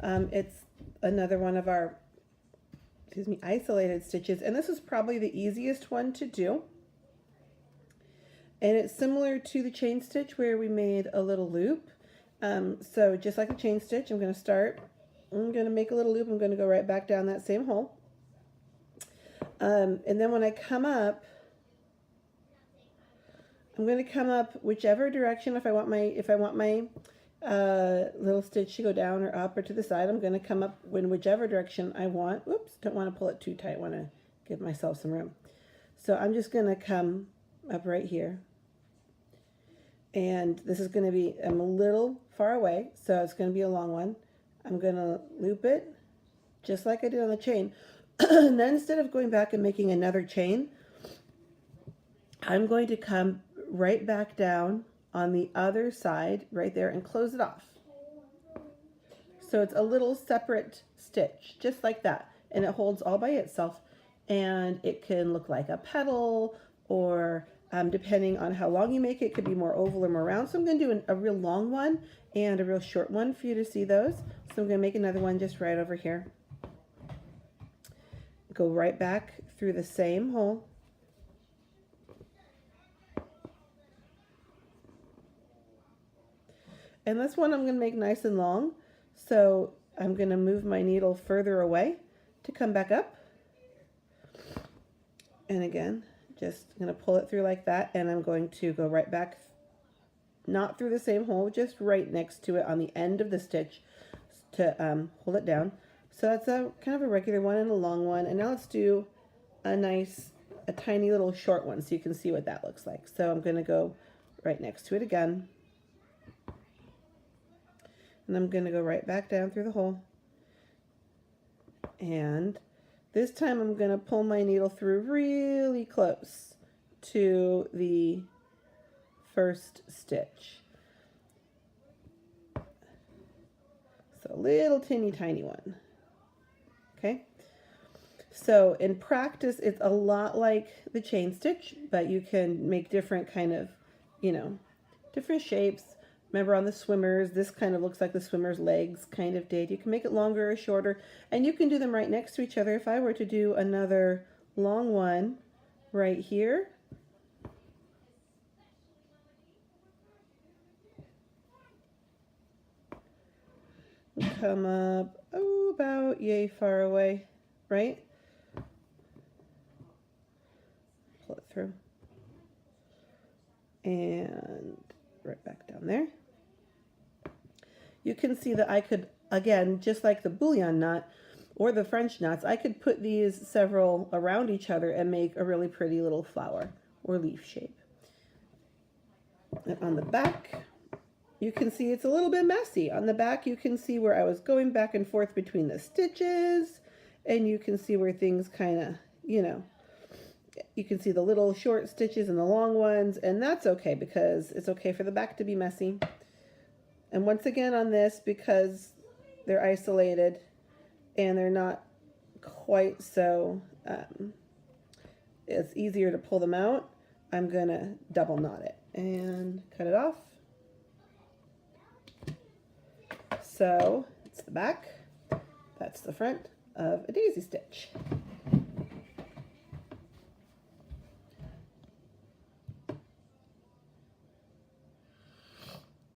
It's another one of our, excuse me, isolated stitches, and this is probably the easiest one to do. And it's similar to the chain stitch where we made a little loop. So just like a chain stitch, I'm going to make a little loop, I'm going to go right back down that same hole. And then when I come up, I'm going to come up whichever direction. If I want my little stitch to go down or up or to the side, I'm going to come up in whichever direction I want. Oops, don't want to pull it too tight. I want to give myself some room. So I'm just going to come up right here. And this is going to be, I'm a little far away, so it's going to be a long one. I'm going to loop it just like I did on the chain. And then instead of going back and making another chain, I'm going to come right back down on the other side right there and close it off. So it's a little separate stitch, just like that. And it holds all by itself. And it can look like a petal, or depending on how long you make it, it could be more oval or more round. So I'm going to do a real long one and a real short one for you to see those. So I'm going to make another one just right over here. Go right back through the same hole. And this one I'm going to make nice and long. So I'm going to move my needle further away to come back up. And again, just going to pull it through like that, and I'm going to go right back, not through the same hole, just right next to it on the end of the stitch to hold it down. So that's a kind of a regular one and a long one. And now let's do a tiny little short one so you can see what that looks like. So I'm going to go right next to it again. And I'm going to go right back down through the hole. And this time I'm going to pull my needle through really close to the first stitch. So a little tiny one. Okay. So in practice, it's a lot like the chain stitch, but you can make different kind of, different shapes. Remember on the swimmers, this kind of looks like the swimmer's legs kind of did. You can make it longer or shorter, and you can do them right next to each other. If I were to do another long one right here, come up, about yay far away, right? Pull it through. And right back down there. You can see that I could, again, just like the bullion knot or the French knots, I could put these several around each other and make a really pretty little flower or leaf shape. And on the back, you can see it's a little bit messy. On the back, you can see where I was going back and forth between the stitches, and you can see where things kind of, you can see the little short stitches and the long ones, and that's okay because it's okay for the back to be messy. And once again on this, because they're isolated and they're not quite so, it's easier to pull them out, I'm going to double knot it and cut it off. So it's the back, that's the front of a daisy stitch.